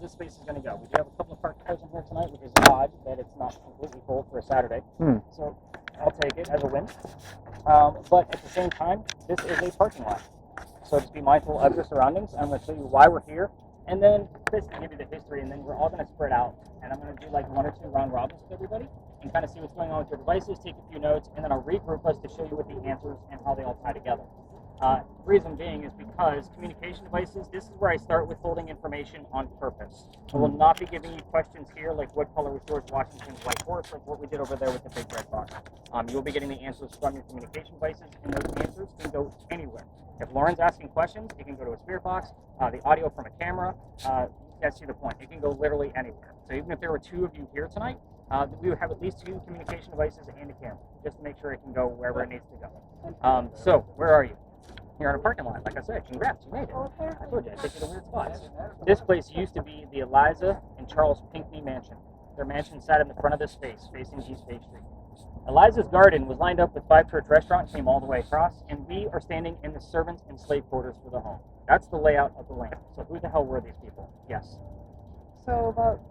This space is going to go. We do have a couple of parked cars in here tonight, which is odd that it's not completely full for a Saturday. So I'll take it as a win. But at the same time, this is a parking lot. So just be mindful of your surroundings. I'm going to show you why we're here, and then Chris can give you the history, and then we're all going to spread out. And I'm going to do like 1 or 2 round robins with everybody and kind of see what's going on with your devices, take a few notes, and then I'll regroup us to show you what the answers and how they all tie together. Reason being is because communication devices, this is where I start with holding information on purpose. I will not be giving you questions here like what color was George Washington's white horse or what we did over there with the big red box. You'll be getting the answers from your communication devices, and those answers can go anywhere. If Lauren's asking questions, it can go to a spirit box, the audio from a camera, that's the point. It can go literally anywhere. So even if there were 2 of you here tonight, we would have at least 2 communication devices and a camera, just to make sure it can go wherever it needs to go. So where are you? You're in a parking lot, like I said. Congrats, you made it. I told you, I took you to weird spots. This place used to be the Eliza and Charles Pinckney mansion. Their mansion sat in the front of this space, facing East Bay Street. Eliza's garden was lined up with 5 church restaurants, came all the way across, and we are standing in the servant and slave quarters for the home. That's the layout of the land. So who the hell were these people? Yes. So about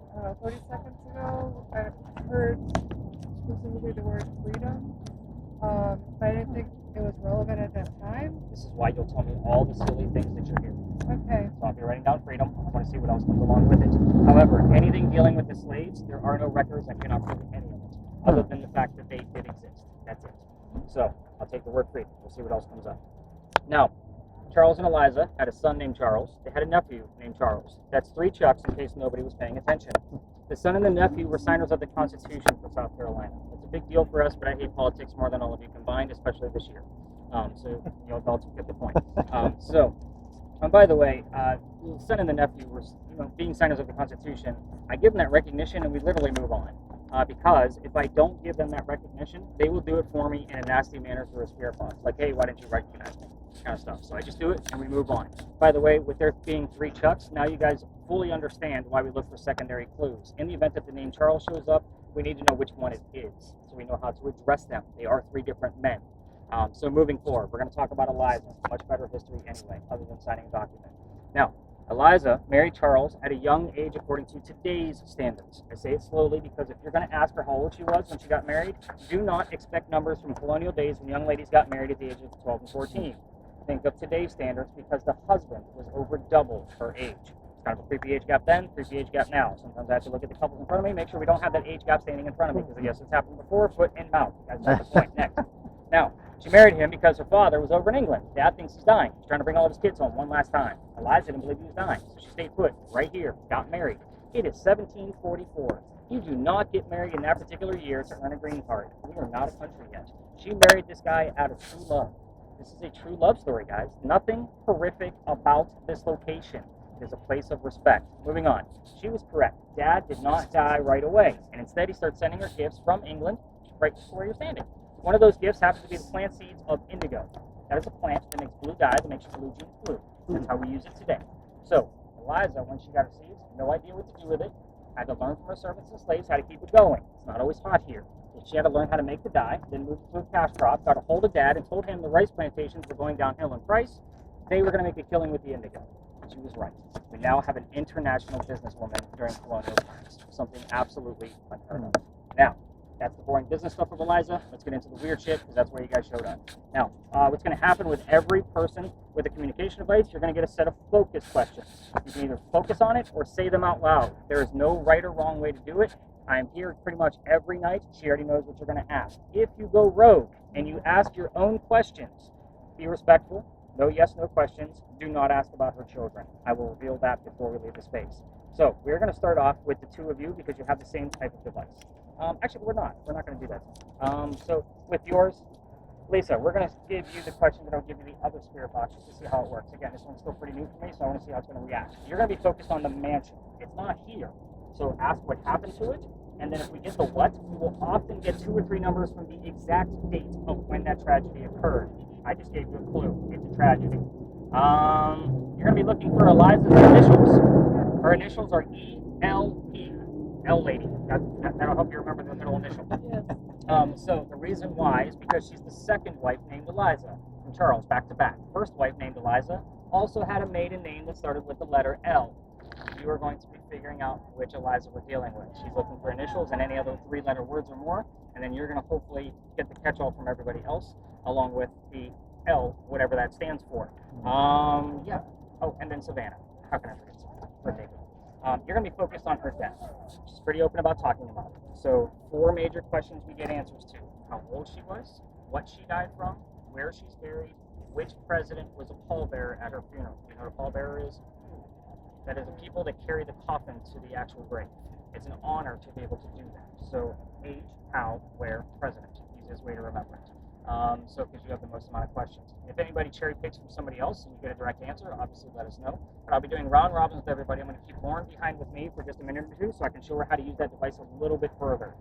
30 seconds ago, I heard specifically the word freedom, but I didn't think it was relevant at that time. This is why you'll tell me all the silly things that you're hearing. Okay. So I'll be writing down freedom. I want to see what else comes along with it. However, anything dealing with the slaves, there are no records. I cannot prove any of it, other than the fact that they did exist. That's it. So I'll take the word freedom. We'll see what else comes up. Now, Charles and Eliza had a son named Charles. They had a nephew named Charles. That's 3 Chucks in case nobody was paying attention. The son and the nephew were signers of the Constitution for South Carolina. It's a big deal for us, but I hate politics more than all of you combined, especially this year. So you adults get the point. By the way, the son and the nephew were, being signers of the Constitution. I give them that recognition, and we literally move on. Because if I don't give them that recognition, they will do it for me in a nasty manner through a spirit box. Like, hey, why didn't you recognize me? Kind of stuff. So I just do it, and we move on. By the way, with there being 3 Chucks, now you guys fully understand why we look for secondary clues. In the event that the name Charles shows up, we need to know which one it is, so we know how to address them. They are 3 different men. So moving forward, we're going to talk about Eliza. Much better history anyway, other than signing a document. Now, Eliza married Charles at a young age according to today's standards. I say it slowly because if you're going to ask her how old she was when she got married, do not expect numbers from colonial days when young ladies got married at the ages of 12 and 14. Think of today's standards because the husband was over double her age. It's kind of a creepy age gap then, creepy age gap now. Sometimes I have to look at the couples in front of me, make sure we don't have that age gap standing in front of me because yes, it's happened before, foot and mouth. You guys know the point. Next. Now, she married him because her father was over in England. Dad thinks he's dying. He's trying to bring all of his kids home one last time. Eliza didn't believe he was dying, so she stayed put right here, got married. It is 1744. You do not get married in that particular year to earn a green card. We are not a country yet. She married this guy out of true love. This is a true love story, guys. Nothing horrific about this location. It is a place of respect. Moving on. She was correct. Dad did not die right away, and instead he started sending her gifts from England right to where you're standing. One of those gifts happens to be the plant seeds of indigo. That is a plant that makes blue dye that makes your blue jeans blue. That's how we use it today. So, Eliza, when she got her seeds, no idea what to do with it, had to learn from her servants and slaves how to keep it going. It's not always hot here. She had to learn how to make the dye, then moved to a cash crop, got a hold of Dad, and told him the rice plantations were going downhill in price. They were going to make a killing with the indigo. She was right. We now have an international businesswoman during colonial times, something absolutely unheard of. Now, that's the boring business stuff of Eliza. Let's get into the weird shit, because that's where you guys showed up. Now, what's going to happen with every person with a communication device, you're going to get a set of focus questions. You can either focus on it or say them out loud. There is no right or wrong way to do it. I am here pretty much every night. She already knows what you're going to ask. If you go rogue and you ask your own questions, be respectful. No yes, no questions. Do not ask about her children. I will reveal that before we leave the space. So we're going to start off with the 2 of you because you have the same type of device. Actually, we're not. We're not going to do that. So with yours, Lisa, we're going to give you the question, and I'll give you the other spirit box just to see how it works. Again, this one's still pretty new for me, so I want to see how it's going to react. You're going to be focused on the mansion. It's not here. So ask what happened to it, and then if we get the what, we will often get 2 or 3 numbers from the exact date of when that tragedy occurred. I just gave you a clue. It's a tragedy. You're going to be looking for Eliza's initials. Her initials are E-L-E. L lady. That'll help you remember the middle initial. Yes. So the reason why is because she's the second wife named Eliza from Charles, back to back. First wife named Eliza also had a maiden name that started with the letter L. You are going to be figuring out which Eliza we're dealing with. She's looking for initials and any other 3-letter words or more, and then you're going to hopefully get the catch-all from everybody else, along with the L, whatever that stands for. Yeah. Oh, and then Savannah. How can I forget Savannah? Ridiculous. You're going to be focused on her death. She's pretty open about talking about it. So 4 major questions we get answers to: how old she was, what she died from, where she's buried, which president was a pallbearer at her funeral. You know what a pallbearer is? That is the people that carry the coffin to the actual grave. It's an honor to be able to do that. So age, how, where, president. Easiest way to remember it. So because you have the most amount of questions. If anybody cherry picks from somebody else and you get a direct answer, obviously let us know. But I'll be doing round robins with everybody. I'm going to keep Lauren behind with me for just a minute or two so I can show her how to use that device a little bit further.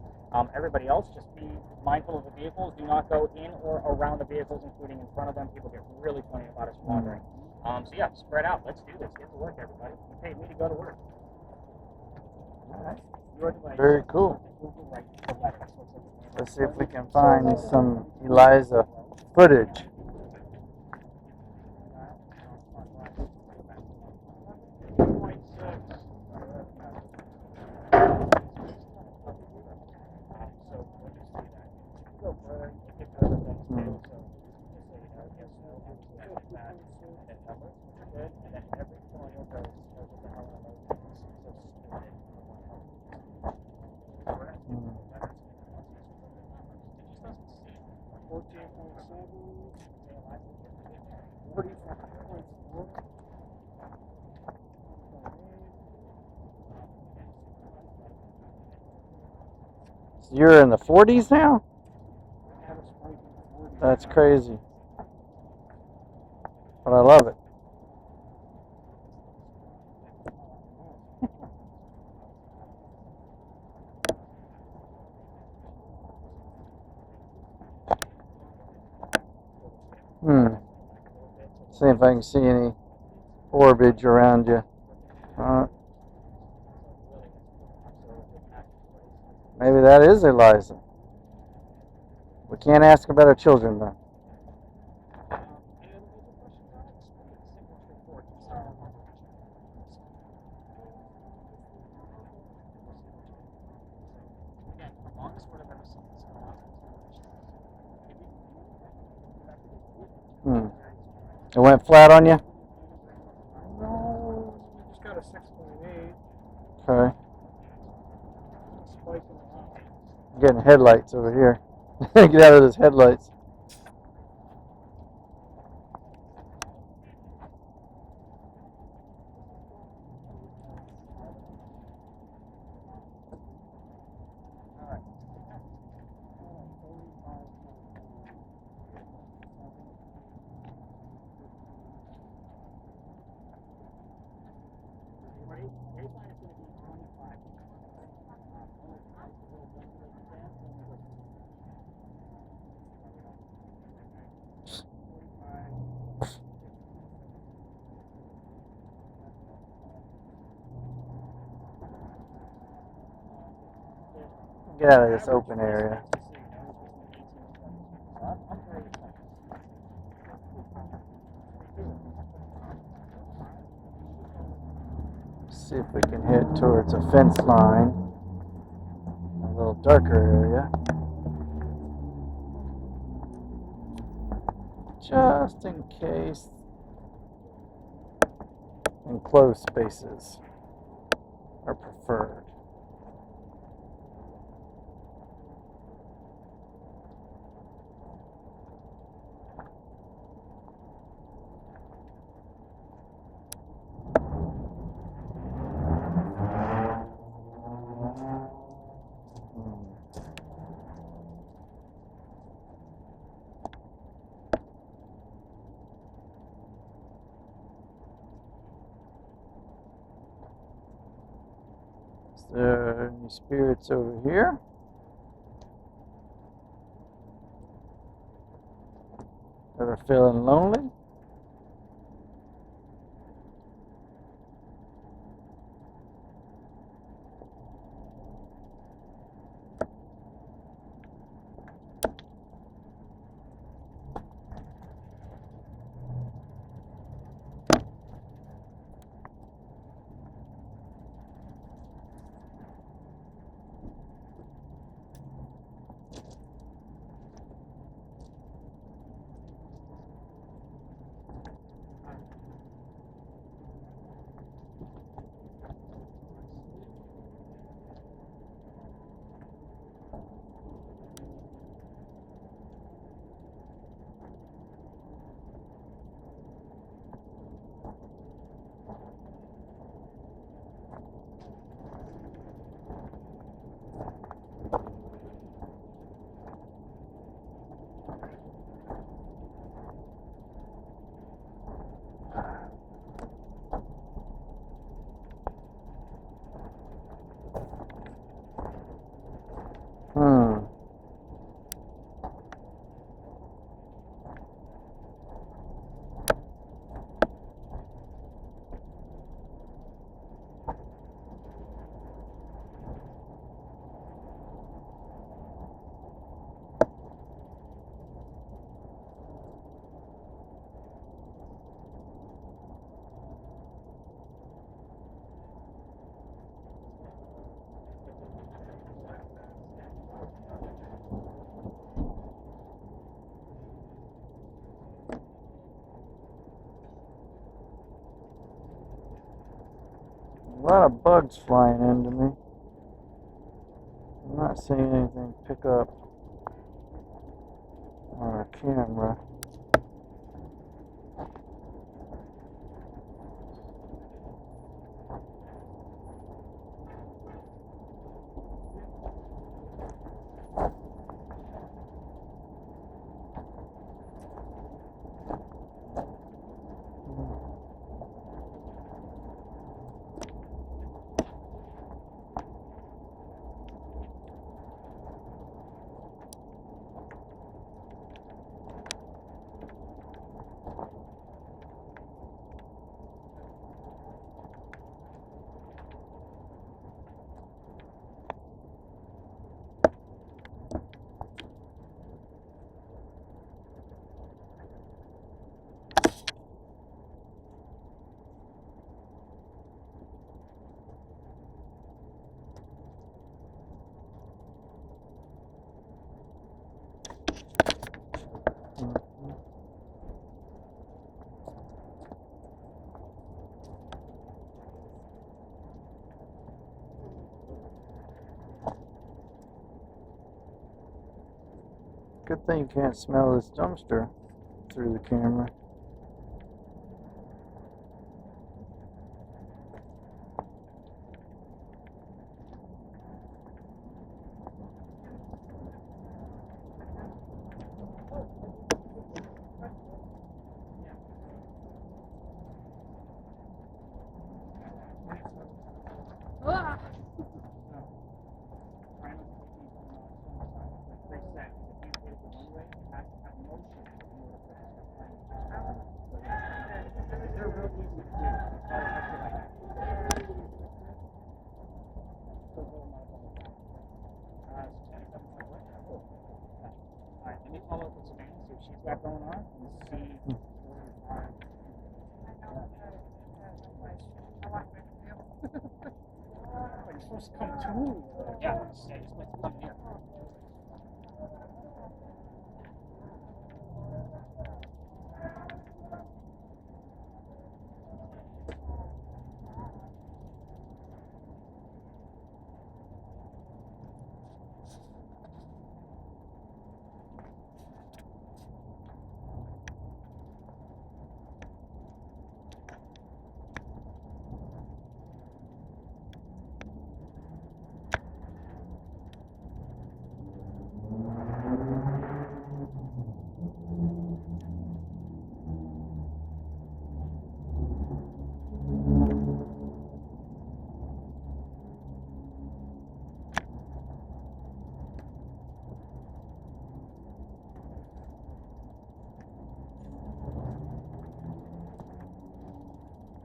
Everybody else, just be mindful of the vehicles. Do not go in or around the vehicles, including in front of them. People get really funny about us wandering. So yeah, spread out. Let's do this. Get to work, everybody. You paid me to go to work. All right. Your device. Very cool. Right, the letters. Let's see if we can find some Eliza footage. So you're in the 40s now? That's crazy. But I love it. See if I can see any orbage around you. Maybe that is Eliza. We can't ask about our children though. It went flat on you? No, we just got a 6.8. Okay. Spike in the line. I'm getting headlights over here. Get out of those headlights. Get out of this open area. See if we can head towards a fence line. A little darker area. Just in case. Enclosed spaces are preferred. Is there any spirits over here? Ever feeling lonely? lot of bugs flying into me. I'm not seeing anything pick up on our camera. Good thing you can't smell this dumpster through the camera. Ah! Alright, let me follow up with Savannah, see if she's got going on, and see where you're supposed to come to me. Yeah, you're supposed to come here.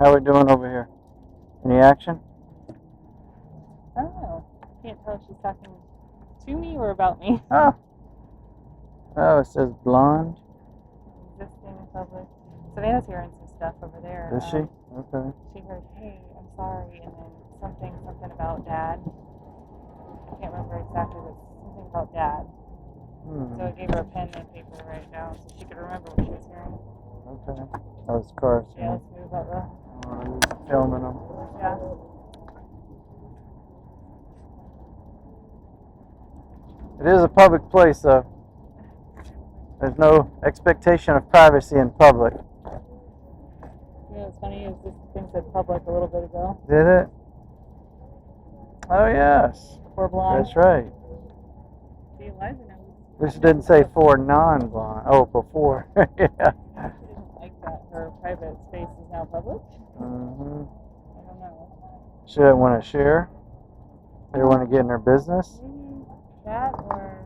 How we doing over here? Any action? I don't know. Can't tell if she's talking to me or about me. Oh. Oh, it says blonde. Existing in public. Savannah's hearing some stuff over there. Is she? Okay. She heard, "Hey, I'm sorry," and then something about dad. I can't remember exactly, but something about dad. So I gave her a pen and paper to write down so she could remember what she was hearing. Okay. Oh, it's cars. Yeah, let's move out the. Filming them. Yeah. It is a public place, though. There's no expectation of privacy in public. You know what's funny is this thing said public a little bit ago. Did it? Oh, yes. Before blonde. That's right. See, Eliza knows. This didn't say for non-blonde. Oh, before. Yeah. She didn't like that her private space is now public. Mm-hmm. I don't know. She didn't want to share. They want to get in their business. Maybe that, or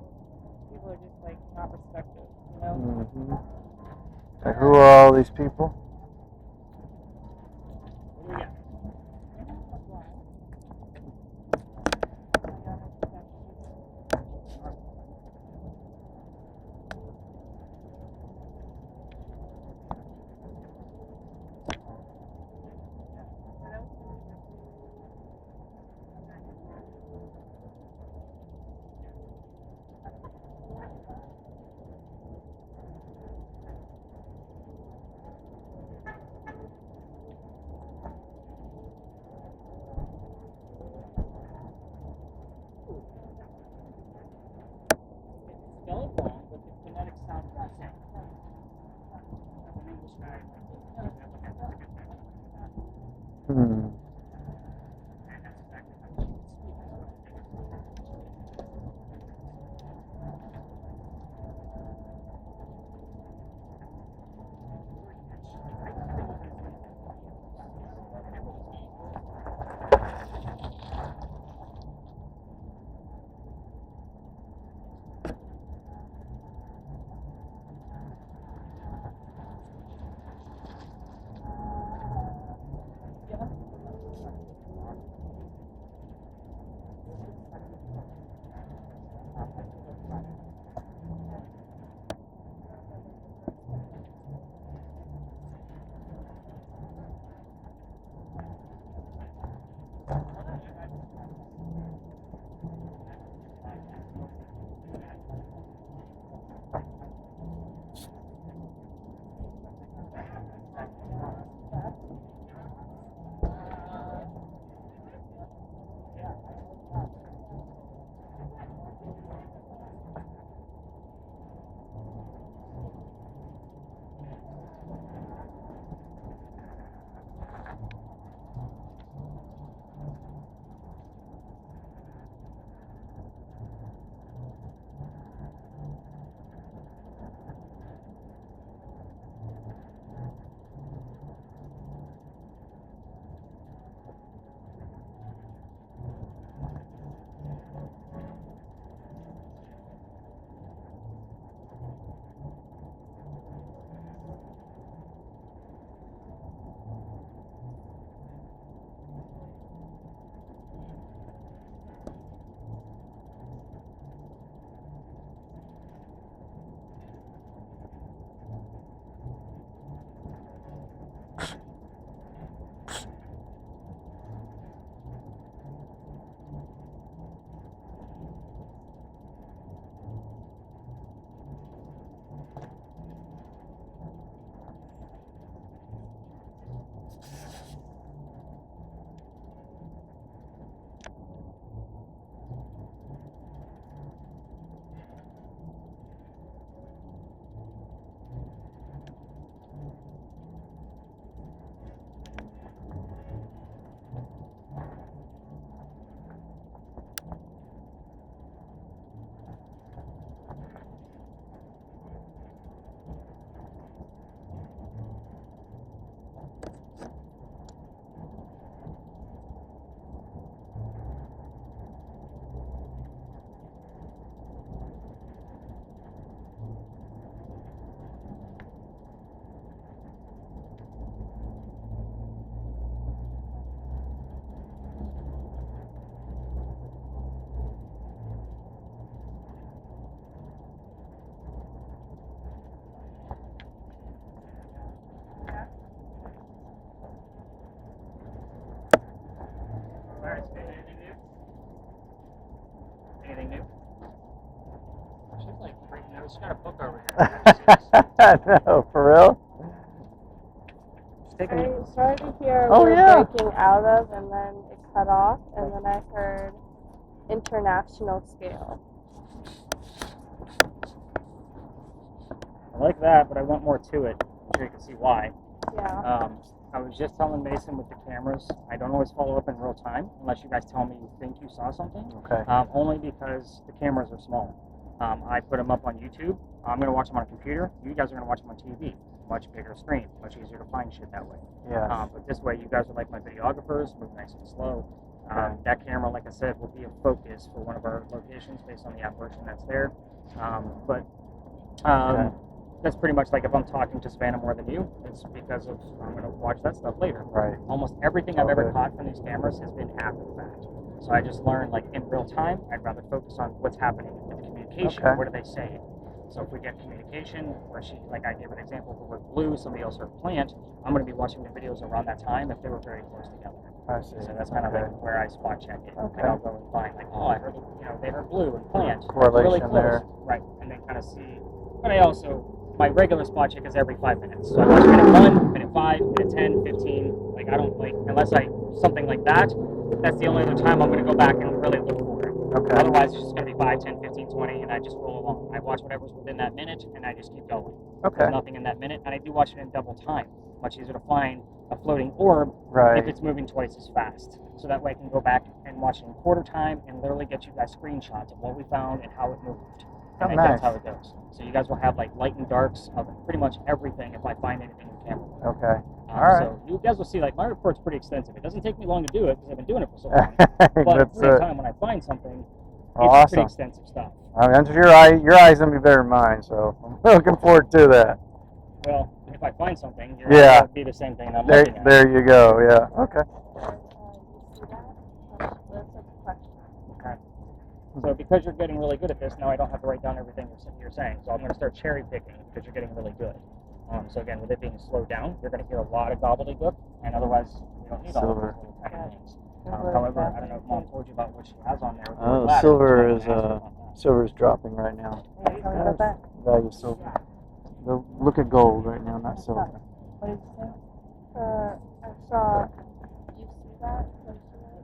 people are just like not respected, you know? Mm-hmm. Like, who are all these people? What do we got? Hmm. Anything new? She's like freaking out. She's got a book over here. No, for real? I started to hear Oh, we were yeah. breaking out of, and then it cut off, and then I heard international scale. I like that, but I want more to it. I'm sure you can see why. Yeah. I was just telling Mason with the cameras, I don't always follow up in real time unless you guys tell me you think you saw something. Okay. Only because the cameras are small. I put them up on YouTube. I'm going to watch them on a computer. You guys are going to watch them on TV. Much bigger screen. Much easier to find shit that way. Yeah. But this way, you guys are like my videographers, move nice and slow. Okay. That camera, like I said, will be a focus for one of our locations based on the apparition that's there. Okay. That's pretty much like if I'm talking to Savannah more than you, it's because of I'm going to watch that stuff later. Right. Almost everything I've ever Okay. caught from these cameras has been after the fact. So I just learned, like, in real time, I'd rather focus on what's happening with the communication. Okay. What are they saying? So if we get communication where she, like I gave an example of the word blue, somebody else heard plant, I'm going to be watching the videos around that time if they were very close together. I see. So that's kind of Okay. like where I spot check it. Okay. And I'll go and find, like, oh, I heard, they heard blue and plant. Correlation really close. there. Right. And then kind of see. But I also, my regular spot check is every 5 minutes. So I watch minute 1, minute 5, minute 10, 15. Like, I don't, like, unless something like that, that's the only other time I'm going to go back and really look for it. Okay. Otherwise, it's just going to be 5, 10, 15, 20, and I just roll along. I watch whatever's within that minute, and I just keep going. Okay. There's nothing in that minute, and I do watch it in double time. Much easier to find a floating orb Right. if it's moving twice as fast. So that way I can go back and watch it in quarter time and literally get you guys screenshots of what we found and how it moved. Oh, And nice. that's how it goes. So you guys will have like light and darks of pretty much everything if I find anything in camera. Okay. All right. So you guys will see, like, my report's pretty extensive. It doesn't take me long to do it because I've been doing it for so long. But at the That's same time, when I find something, it's pretty awesome. extensive stuff. I mean, your eyes gonna be better than mine, so I'm looking forward to that. Well, if I find something, your Yeah. eyes will be the same thing I'm looking at. There you go. Yeah. Okay. You see that? That's a question. Okay. So because you're getting really good at this, now I don't have to write down everything you're saying. So I'm going to start cherry picking because you're getting really good. So again, with it being slowed down, you're going to hear a lot of gobbledygook, and otherwise you don't need all of those little tiny things. However, I don't know if Mom told you about what she has on there. Oh, ladder, silver which I'm gonna ask her about that. Silver is dropping right now. Tell me about that. Value of silver. Go look at gold right now, not silver. What did you say? I saw. You see that? Can you see that?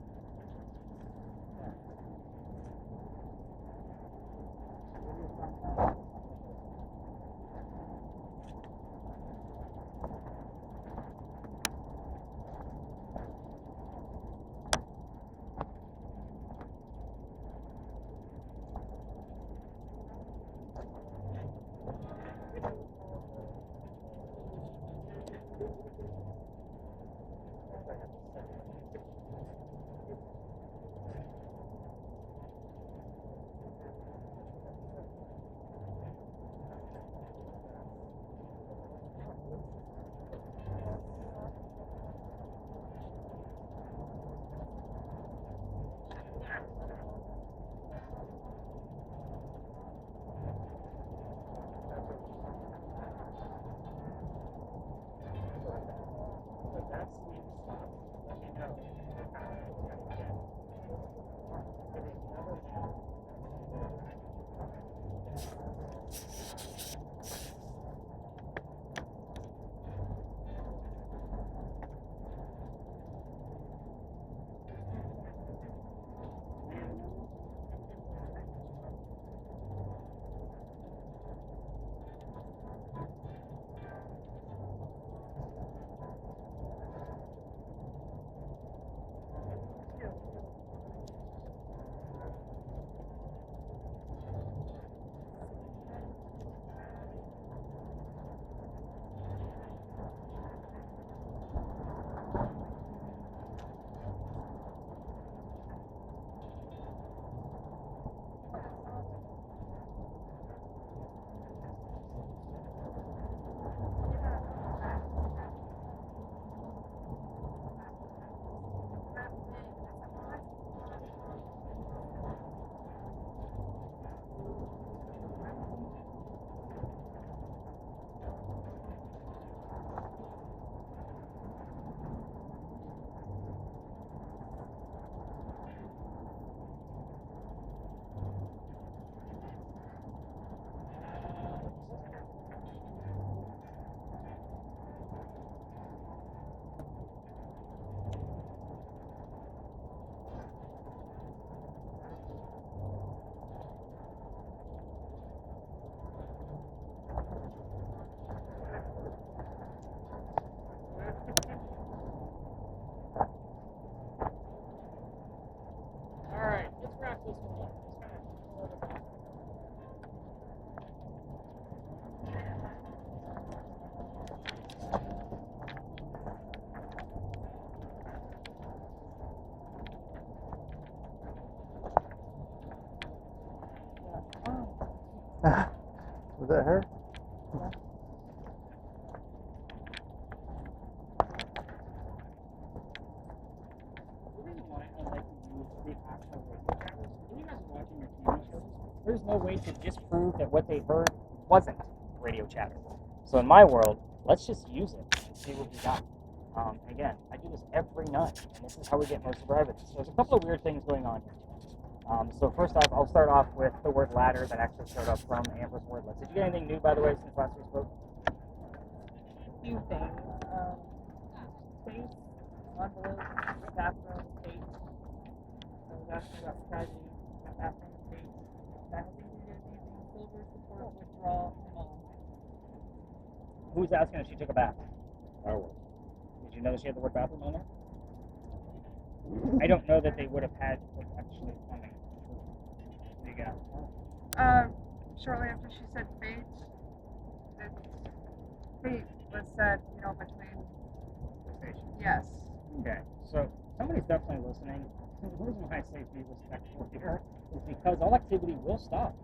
Alright, let's wrap this one up. Was that her? The reason why I like to use the actual radio trackers, when you guys are watching your TV shows, there's no way to disprove that what they heard wasn't radio chatter. So in my world, let's just use it and see what we got. Again, I do this every night, and this is how we get most of our evidence. So there's a couple of weird things going on here. So first off, I'll start off with the word ladder that actually showed up from Amber's word list. Did you get anything new, by the way, since last we spoke? Few things. Space, envelope, bathroom, space. I was asking about strategy, bathroom, space. I don't think you're using silver support withdrawal and all. Who's asking if she took a bath? I was. Did you know that she had the word bathroom on there? I don't know that they would have had like actually plumbing. There you go. Shortly after she said fate, fate was said, between. Yes. Okay, so somebody's definitely listening. The reason why I say be respectful here is because all activity will stop.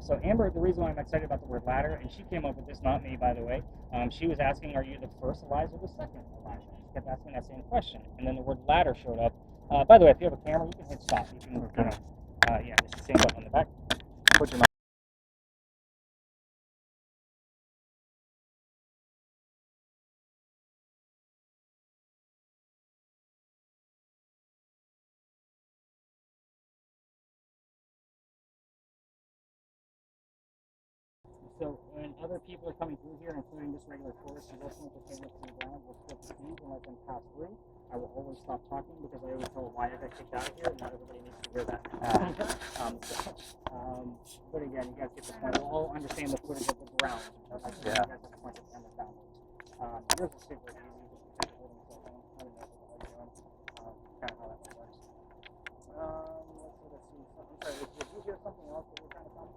So Amber, the reason why I'm excited about the word ladder, and she came up with this, not me, by the way. She was asking, "Are you the first Eliza or the second Eliza?" She kept asking that same question, and then the word ladder showed up. By the way, if you have a camera, you can hit stop. You can, yeah, it's the same button on the back. Put your So when other people are coming through here, including this regular tourist who's listening to cameras to the ground, we'll flip the keys and let them pass through. I will always stop talking because I always know why I got kicked out of here, and not everybody needs to hear that. But again, you guys get the point. We'll all understand the footage of the ground. You guys have to point the camera downwards. Yours is super easy. Just holding the cell phone. I don't know what you're doing. Kind of how that works. Let's see. I'm sorry. Did you hear something else that you're trying to tell me?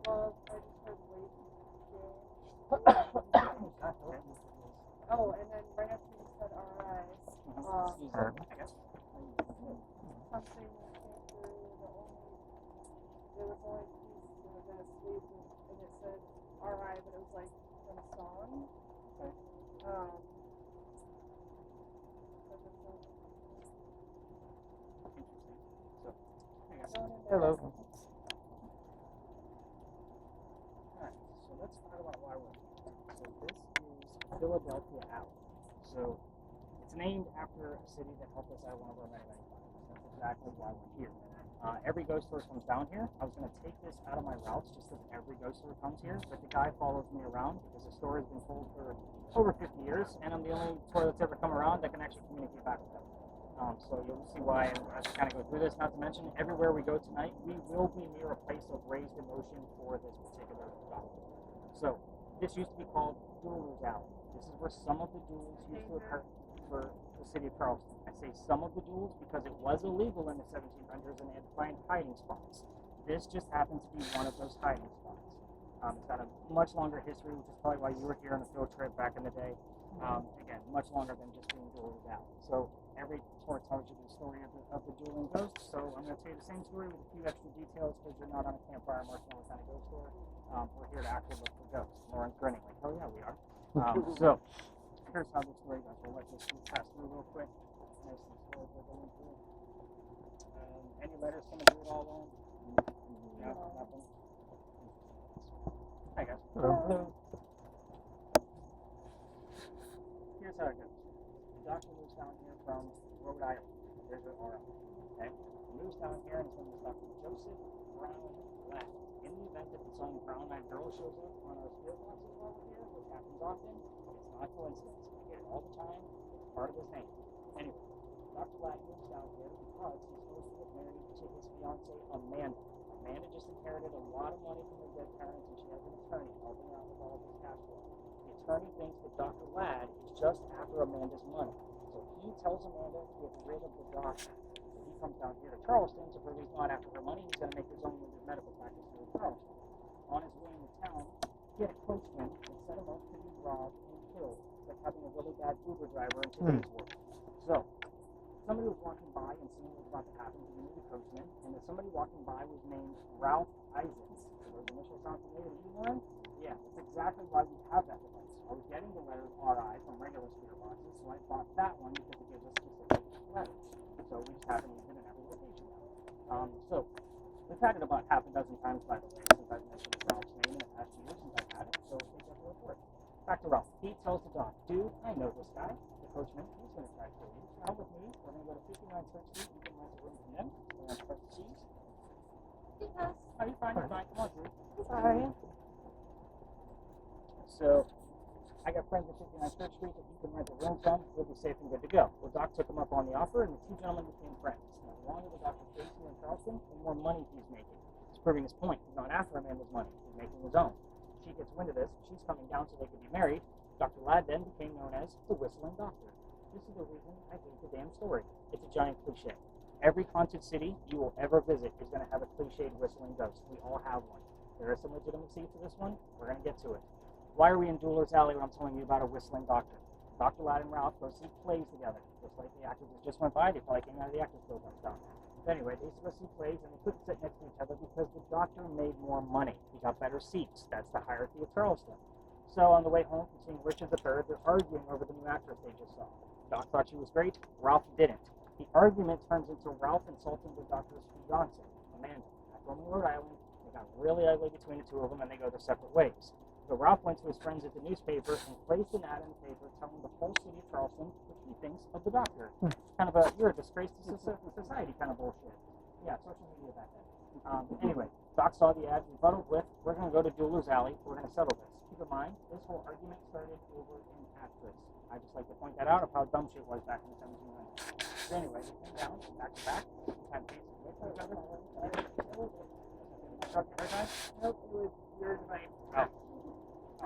Well, I just heard wait. Oh, and then right after you said RIs, something came through there was only piece that was sleeve and it said RI, but it was like from a song. Okay. Interesting. So, Hello. Alright, so let's talk about why we're here. So this is Philadelphia Alley. So it's named after a city that helped us out one of our many fires. That's exactly why we're here. Every ghost tour comes down here. I was going to take this out of my routes just because every ghost tour comes here, but the guy follows me around because the story has been told for over 50 years, and I'm the only tour that's ever come around that can actually communicate back with them. So you'll see why as we kind of go through this. Not to mention, everywhere we go tonight, we will be near a place of raised emotion for this particular document. So this used to be called Duelers Alley. This is where some of the duels used to occur for the city of Charleston. I say some of the duels because it was illegal in the 1700s and they had to find hiding spots. This just happens to be one of those hiding spots. It's got a much longer history, which is probably why you were here on a field trip back in the day. Again, much longer than just being Duelers Alley. So every tour tells you the story of the dueling ghosts. So I'm going to tell you the same story with a few extra details because you're not on a campfire marshmallow kind of ghost tour. We're here to actually look for ghosts. Lauren's grinning like, oh yeah, we are. So here's how the story goes. We'll let this pass through real quick. Nice and slow as we're going through. Any letters coming through at all, Lauren? No, nothing. Hi guys. Hello. Here's how it goes. The doctor moves down here from Rhode Island. There's an RL. Okay? He moves down here and his name is Dr. Joseph Brown Ladd. In the event that some brown-eyed girl shows up on our spirit boxes while we're here, which happens often, it's not coincidence. We get it all the time. It's part of his name. Anyway, Dr. Ladd moves down here because he's supposed to get married to his fiancee Amanda. Amanda just inherited a lot of money from her dead parents, and she has an attorney helping out with all of his cash flow. The attorney thinks that Dr. Ladd is just after Amanda's money. So he tells Amanda to get rid of the doctor. So he comes down here to Charleston to prove he's not after her money. He's going to make his own with his medical practice here in Charleston. On his way into town, he had a coachman that set him up to be robbed and killed. It's like having a really bad Uber driver in today's world. So somebody was walking by and seeing what was about to happen to the coachman, and then somebody walking by was named Ralph Isaacs. So those initials sound familiar to you, Lauren? Yeah, that's exactly why we have that device. I was getting the letters RI from regular speaker boxes, so I bought that one because it gives us specific letters. So we just happen to use it in every location now. So we've had it about half a dozen times, by the way, since I've mentioned Ralph's name in the past year since I've had it, so I think that's really work. Back to Ralph. He tells the doc, dude, I know this guy, the coachman, he's going to try to kill you. Come with me, we're going to go to 59 Church Street, you can rent a room from them, we're going to press the keys. Yes. Are you fine? You're fine. Come on, dude. Sorry. So I got friends at 59 Church Street that you can rent a room from. We'll be safe and good to go. Well, Doc took him up on the offer, and the two gentlemen became friends. Now, the longer the doctor stays here in Charleston, the more money he's making. He's proving his point. He's not after Amanda's money. He's making his own. she gets wind of this, she's coming down so they could be married. Dr. Ladd then became known as the Whistling Doctor. This is the reason I hate the damn story. It's a giant cliche. Every haunted city you will ever visit is going to have a cliched whistling ghost. We all have one. There is some legitimacy to this one. We're going to get to it. Why are we in Dueler's Alley when I'm telling you about a whistling doctor? Dr. Ladd and Ralph go see plays together. Just like the actors that just went by, they probably came out of the actors guild down there. But anyway, they used to go see plays and they couldn't sit next to each other because the doctor made more money. He got better seats. That's the hierarchy of Charleston. So on the way home from seeing Richard III, they're arguing over the new actress they just saw. Doc thought she was great. Ralph didn't. The argument turns into Ralph insulting the doctor's fiancée, Amanda. At home in Rhode Island, they got really ugly between the two of them and they go their separate ways. So Ralph went to his friends at the newspaper and placed an ad in the paper telling the whole city of Charleston what he thinks of the doctor. Kind of a, you're a disgrace to society kind of bullshit. Yeah, social media back then. Anyway, Doc saw the ad, rebutted with, we're going to go to Dueler's Alley, we're going to settle this. Keep in mind, this whole argument started over an actress. I just like to point that out of how dumb shit was back in the 1700s. So anyway, they came down, back to back, had faces with each other. Nope, it was your device. Oh.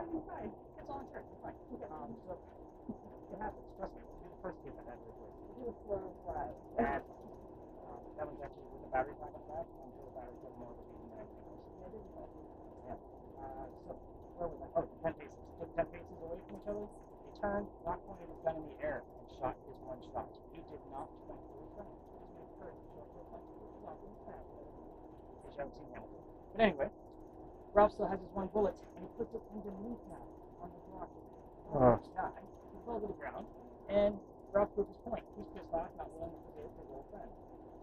It's fine. It's all in church. It's fine. So it happens. Trust me. You're the first kid that had to replace it. You were slow as well. That was actually with the battery pack on the back. I'm sure the battery was more of a reason than anything else. Yeah. So where was I? Oh, 10 paces. Took 10 paces away from each other. They turned. Rock pointed his gun in the air and shot his one shot. He did not try to return. He just made courage to show for a punch. He was off in the crowd. Wish I would see Hamilton. But anyway. Ralph still has his one bullet, and he puts it underneath now on the block. He fell to the ground, and Ralph proved his point. He's pissed off, not willing to forgive his old friend.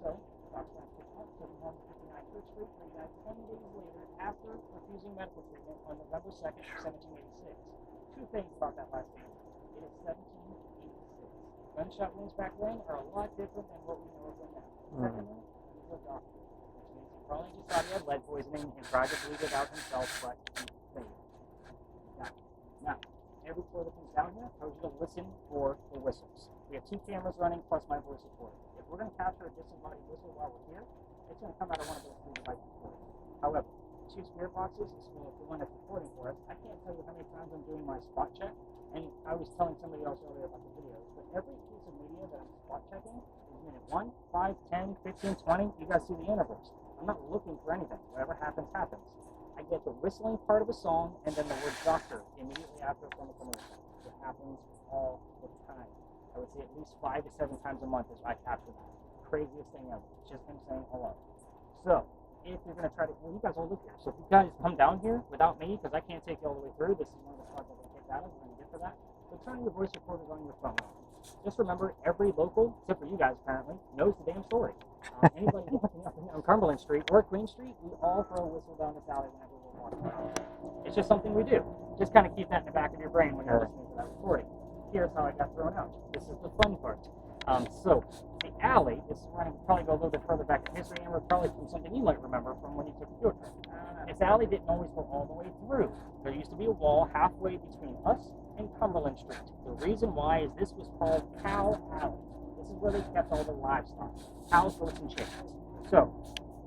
So, Ralph's going to pick up, took him home to 59 Church Street, where he died 10 days later after refusing medical treatment on November 2nd, 1786. Two things about that last name. It is 1786. Gunshot wounds back then are a lot different than what we know of them now. Secondly, he's a doctor. Probably just thought he had lead poisoning and tried to bleed it out himself, but he failed. Now, every tour that comes down here tells you to listen for the whistles. We have 2 cameras running plus my voice recorder. If we're going to capture a disembodied whistle while we're here, it's going to come out of one of those 3 devices. However, 2 spirit boxes is for the one that's recording for us. I can't tell you how many times I'm doing my spot check, and I was telling somebody else earlier about the videos, but every piece of media that I'm spot checking is minute 1, 5, 10, 15, 20. You guys see the intervals. I'm not looking for anything. Whatever happens, happens. I get the whistling part of a song and then the word doctor immediately after from a commercial. It happens all the time. I would say at least 5 to 7 times a month is I capture that. Craziest thing ever. It's just him saying hello. So, if you're going to try to, well, you guys all live here. So if you guys come down here without me, because I can't take you all the way through, this is one of the spots I'm going to take out of. We're going to get to that. So turn your voice recorders on your phone. Just remember, every local, except for you guys apparently, knows the damn story. Anybody walking up on Cumberland Street or Green Street, we all throw a whistle down this alley whenever we're walking around. It's just something we do. Just kind of keep that in the back of your brain when you're listening to that recording. Here's how I got thrown out. This is the fun part. So the alley, this is where I'm probably go a little bit further back in history, and we're probably from something you might remember from when you took a field trip. This alley didn't always go all the way through. There used to be a wall halfway between us and Cumberland Street. The reason why is this was called Cow Alley. This is where they kept all the livestock, cows, goats, and chickens. So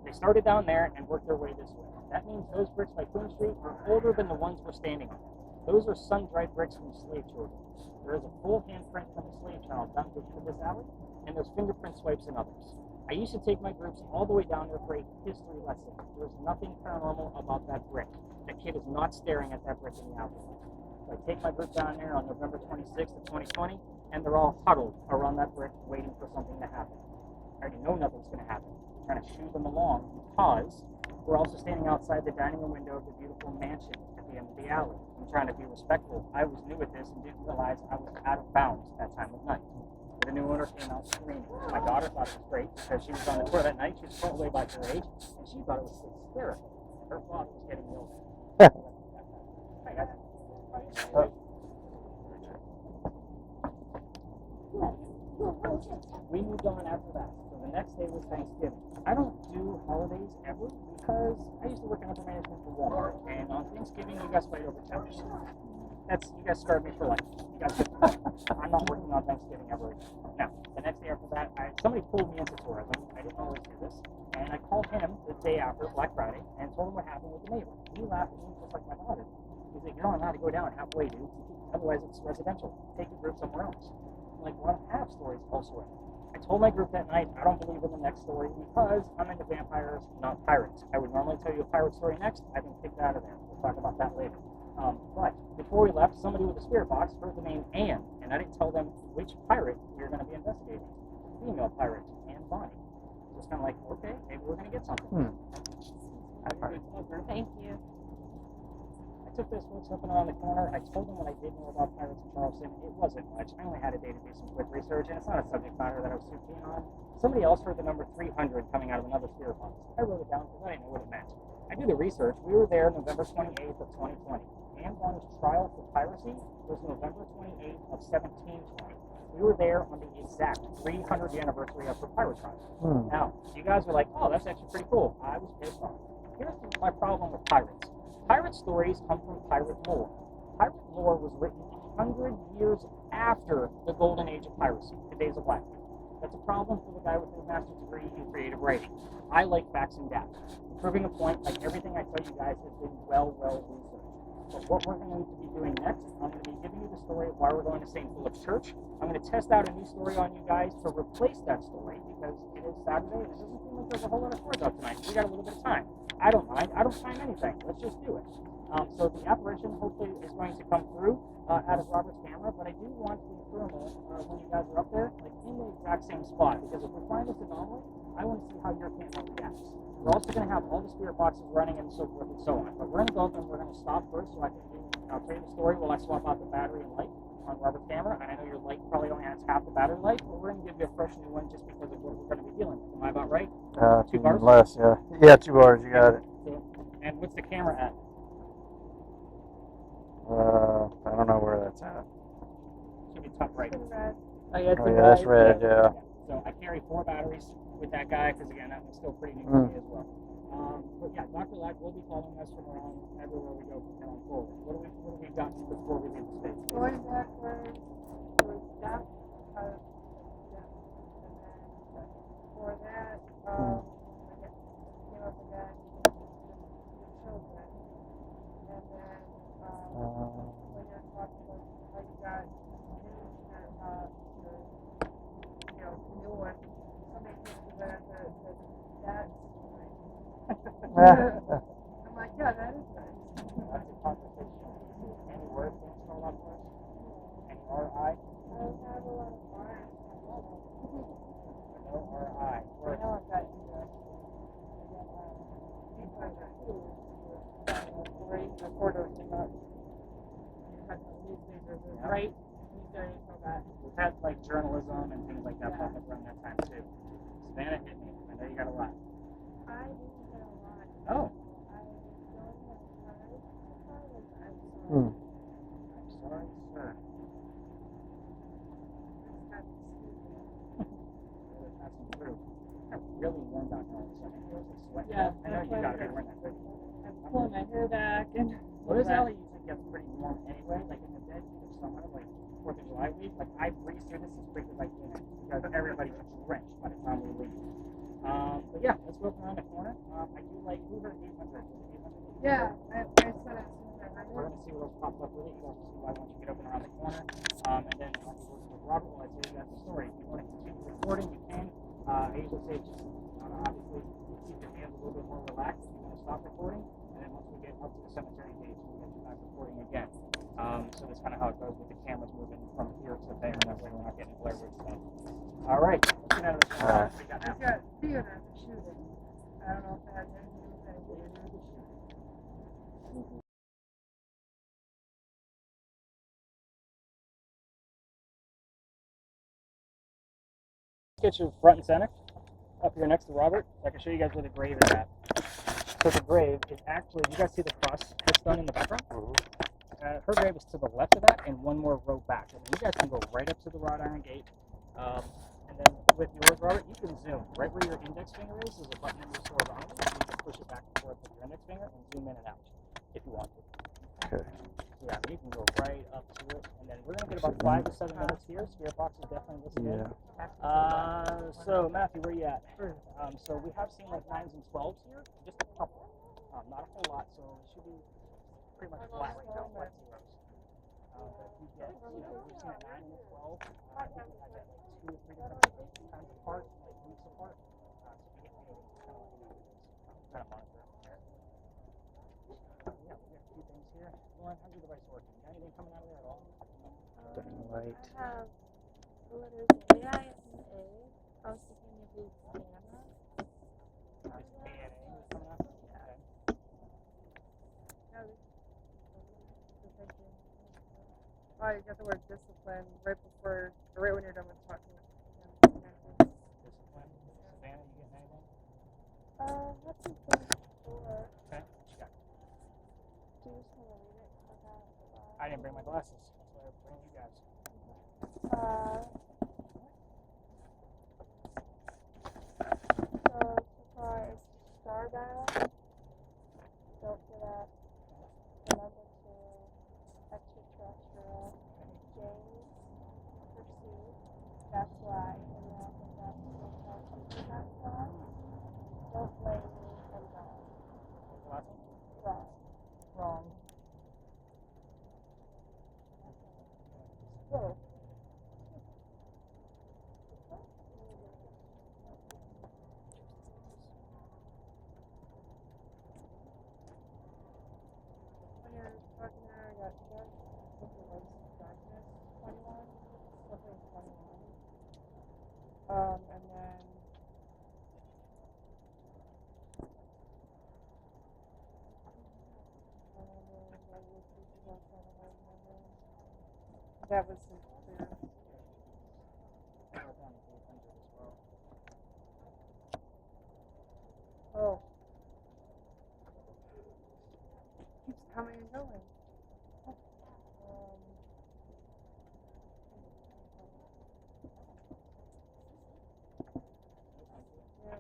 they started down there and worked their way this way. That means those bricks by Queen Street are older than the ones we're standing on. Those are sun-dried bricks from slave children. There is a full handprint from a slave child down to this alley, and there's fingerprint swipes and others. I used to take my groups all the way down there for a history lesson. There's nothing paranormal about that brick. The kid is not staring at that brick in the alley. So I take my group down there on November 26th of 2020, and they're all huddled around that brick waiting for something to happen. I already know nothing's going to happen. I'm trying to shoo them along because we're also standing outside the dining room window of the beautiful mansion at the end of the alley. I'm trying to be respectful. I was new at this and didn't realize I was out of bounds that time of night. The new owner came out screaming. My daughter thought it was great because she was on the tour that night. She was thrown away by her age, and she thought it was hysterical. Her father was getting ill. Hi, guys. We moved on after that. So the next day was Thanksgiving. I don't do holidays ever because I used to work in upper management for Walmart, and on Thanksgiving you guys fight over tempers. You guys scarred me for life. You guys, I'm not working on Thanksgiving ever again. Now, the next day after that, somebody pulled me into tourism. I didn't always do this, and I called him the day after Black Friday and told him what happened with the neighbor. He laughed at me just like my daughter. He's like, you're not allowed to go down halfway, dude. Otherwise, it's residential. Take your group somewhere else. I'm like, well, I don't have stories elsewhere. I told my group that night, I don't believe in the next story because I'm into vampires, not pirates. I would normally tell you a pirate story next. I've been kicked out of there. We'll talk about that later. But before we left, somebody with a spirit box heard the name Anne, and I didn't tell them which pirate we were going to be investigating. Female pirate, Anne Bonny. So it's kind of like, okay, maybe we're going to get something. Thank you. I took those folks up and around the corner. I told them what I did know about pirates in Charleston. It wasn't much. I only had a day to do some quick research, and it's not a subject matter that I was too keen on. Somebody else heard the number 300 coming out of another spirit box. I wrote it down because I didn't know what it meant. I did the research. We were there November 28th of 2020. Anne Bonny's trial for piracy was November 28th of 1720. We were there on the exact 300th anniversary of her pirate trial. Now, you guys are like, oh, that's actually pretty cool. I was pissed off. Here's my problem with pirates. Pirate stories come from pirate lore. Pirate lore was written 100 years after the golden age of piracy, the days of Blackbeard. That's a problem for the guy with his master's degree in creative writing. I like facts and data. Proving a point, like everything I tell you guys, has been well researched. But what we're going to be doing next, I'm going to be giving you the story of why we're going to St. Philip's Church. I'm going to test out a new story on you guys to replace that story because it is Saturday and it doesn't seem like there's a whole lot of stories out tonight. We got a little bit of time. I don't mind. I don't time anything. Let's just do it. So the apparition hopefully is going to come through out of Robert's camera, but I do want the thermal when you guys are up there, like in the exact same spot, because if we find this anomaly, I want to see how your camera reacts. We're also going to have all the spirit boxes running and so forth and so on. But we're going to go up and we're going to stop first so I can I'll tell you the story while I swap out the battery and light on Robert's camera. And I know your light probably only has half the battery life, but we're going to give you a fresh new one just because of what we're going to be dealing with. Am I about right? 2 bars? Less, yeah. Yeah, 2 bars, you got it. So, and what's the camera at? I don't know where that's at. Should be top right. It's in red. Oh, yeah, That's red, yeah. So I carry 4 batteries with that guy because, again, that one's still pretty new to me as well. But yeah, Dr. Lack will be following us from around everywhere we go from now on forward. What do we got before we leave the space? Going backwards, we stop. And then for that, I came up again, the children. And then when you're talking about how you got your new one, somebody came to that that's I'm like, yeah, that is nice. That's a conversation. Any words being thrown up for us? Any R.I.? I don't have a lot of fun. No R.I. I know I've got you there. Reporters to not newspapers, right? We've had like journalism and things like that pop up around that time too. Savannah hit me. I know you got a lot. I didn't get a lot. Oh. I don't have time. I'm sorry, sir. Really passing through. I really warmed out all of a sudden. It was like sweating. Yeah, I know you got to be wearing that. I'm pulling my hair back and. Well, this alley usually gets pretty warm anyway, like in the dead heat of summer, like 4th of July week. Like I breeze through this as quick as I can because everybody's drenched by the time we leave. But yeah, let's go around the corner. I do like who heard 800. Yeah, I said it as soon as I heard We're it. gonna see what else pops up with it. You guys will see why once you get up and around the corner. And then I'll be working with Robert while I tell you guys the story. If you want to continue recording, you can. I usually say just obviously keep your hands a little bit more relaxed if you want to stop recording. And then once we get up to the cemetery gate, we'll get you back recording again. So that's kind of how it goes with the cameras moving from here to there. That way we're not getting glare with stuff. All right, let's get out of this. All right. We got It's now. got theater shooting. I don't know if that has anything to do with anything. Get you front and center up here next to Robert so I can show you guys where the grave is at. So the grave is actually, you guys see the cross headstone in the background? Her grave is to the left of that and one more row back. And you guys can go right up to the wrought iron gate. And then with yours, Robert, you can zoom. Right where your index finger is a button in your store behind you. You can push it back and forth with your index finger and zoom in and out if you want to. Okay. So yeah, you can go right up to it. And then we're going to get about 5 to 7 minutes here. Spirit box is definitely listening. Yeah. So Matthew, where you at? So we have seen like 9s and 12s here, just a couple, not a whole lot. So it should be pretty much flat right now, flat zeros. But if you get, we've seen a 9 and a 12. I think we had that like 2 or 3 different times apart, like weeks apart. So if you get anything, kind of let me know what it is. Kind of monitor it from there. Yeah, we got a few things here. Lauren, how's your device working? Got anything coming out of there at all? Dang light. I have the letters AI and A. I was thinking maybe Anna. Is ANA was coming out? Okay. No, oh, you got the word discipline right before, or right when you're done with talking. Discipline. Savannah, you getting anything? That's a thing for. Okay. What you got? Do you just want to read it? I didn't bring my glasses. That's why I bring you guys. So far it's Starbound. Don't forget the number 2, extraterrestrial, James, Pursuit, that's why, and then I think that's that's why. Don't blame me, and wrong. Wrong. Wrong. Whoa. When you're talking there, I got darkness, 21, something 21. And then that was clear. Oh. Keeps coming and going. Yeah.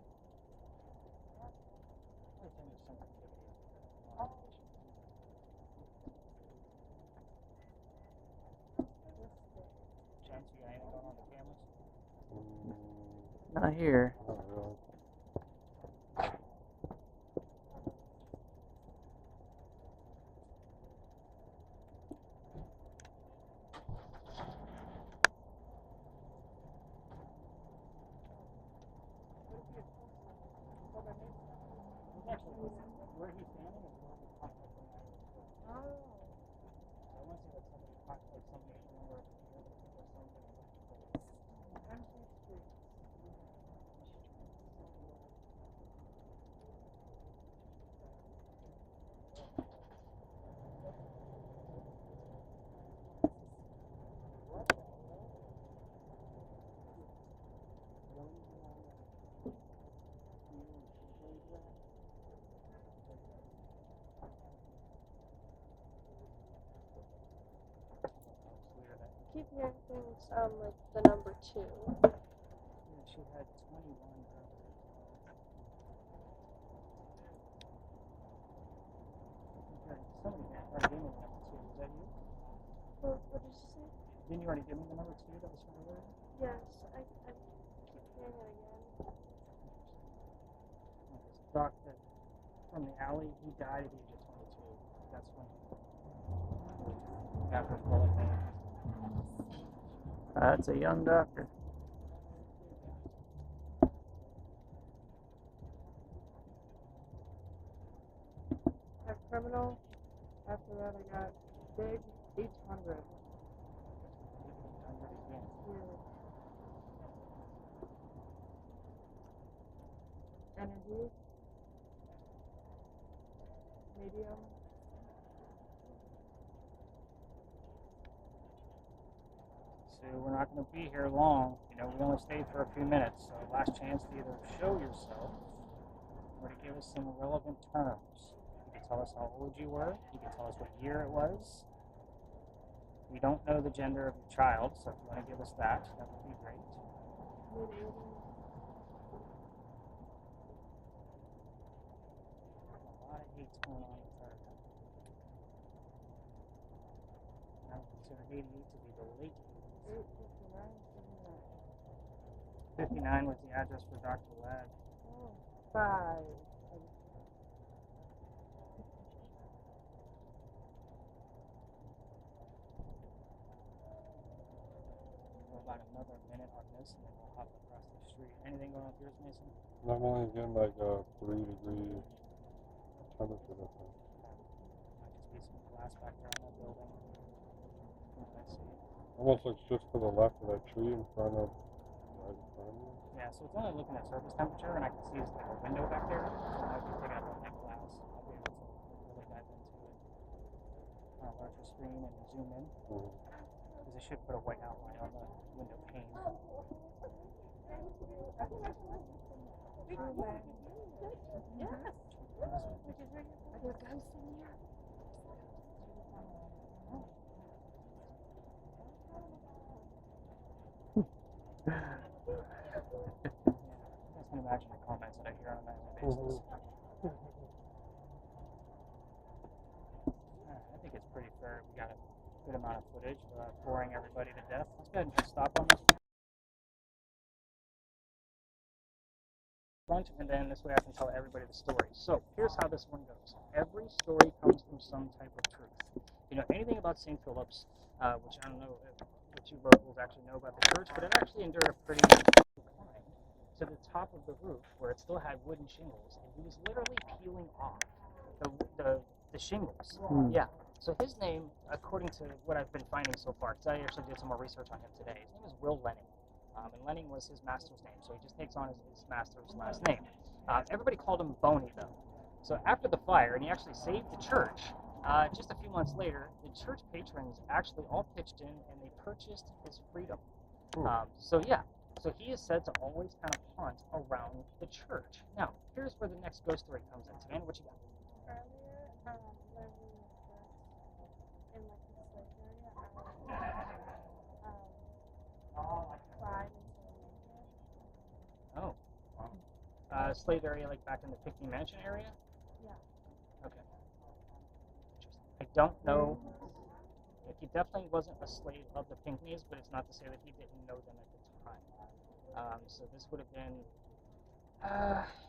Chance, you got anything going on the cameras? Not here. Actually, where he's standing is where we contact him now. Oh. I want to say that somebody like some major number of years or something. Empty streets. Keep hearing things like the number 2. Yeah, she had 21 earlier. Okay, somebody already gave me the number 2. Was that you? What did you say? Didn't you already give me the number 2 that was from earlier? Yes, I keep hearing it again. Doctor from the alley, he died at the age of 22. That's when got first bullet. That's a young doctor. Have criminal. After that, I got big 800. 800 again. Yeah. Energy. Medium. So we're not going to be here long. You know, we only stayed for a few minutes. So last chance to either show yourself or to give us some relevant terms. You can tell us how old you were. You can tell us what year it was. We don't know the gender of your child, so if you want to give us that, that would be great. Mid-80s. A lot of hate's going on with her. I would consider 88 to be the late 80s. 59 was the address for Dr. Ladd. Oh, 5. about another minute on this, and then we'll hop across the street. Anything going on with yours, Mason? I'm only getting like a 3-degree temperature difference. Might just be some glass back there on that building. I see. Almost looks just to the left of that tree in front of, right in front of me. Yeah, so it's only looking at surface temperature, and I can see there's like a window back there. So I might be picking up on that glass. I'll be able to really dive into it on a larger screen and zoom in, because it should put a white outline on the window pane. I can imagine the comments that I hear on a nightly basis. I think it's pretty fair. We got a good amount of footage without boring everybody to death. Let's go ahead and just stop on this front, and then this way I can tell everybody the story. So here's how this one goes. Every story comes from some type of truth. You know anything about St. Philip's, which I don't know if you locals actually know about the church, but it actually endured a pretty climb to the top of the roof where it still had wooden shingles, and he was literally peeling off the shingles. Yeah. So his name, according to what I've been finding so far, because I actually did some more research on him today, his name is Will Lenning. And Lenning was his master's name, so he just takes on his master's last name. Everybody called him Boney, though. So after the fire, and he actually saved the church, just a few months later, the church patrons actually all pitched in, and they purchased his freedom. So he is said to always kind of haunt around the church. Now, here's where the next ghost story comes in. Savannah, what you got? Earlier, when we were first in like the slave area, cried into the naked. Oh. Slave area, like back in the Pickney Mansion area? Yeah. Okay. I don't know. If he definitely wasn't a slave of the Pinckneys, but it's not to say that he didn't know them at the time. So this would have been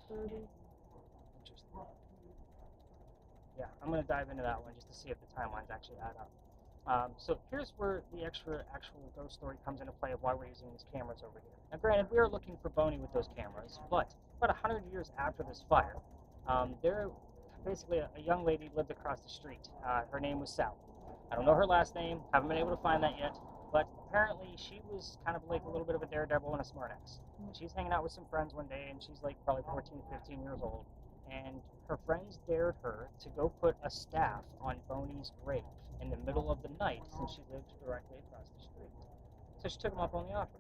30. Interesting. Yeah, I'm going to dive into that one just to see if the timelines actually add up. So here's where the actual ghost story comes into play of why we're using these cameras over here. Now, granted, we are looking for Boney with those cameras, but about 100 years after this fire, there basically a young lady lived across the street. Her name was Sally. I don't know her last name, haven't been able to find that yet, but apparently she was kind of like a little bit of a daredevil and a smartass. She's hanging out with some friends one day, and she's like probably 14, 15 years old, and her friends dared her to go put a staff on Boney's grave in the middle of the night, since she lived directly across the street. So she took them up on the offer.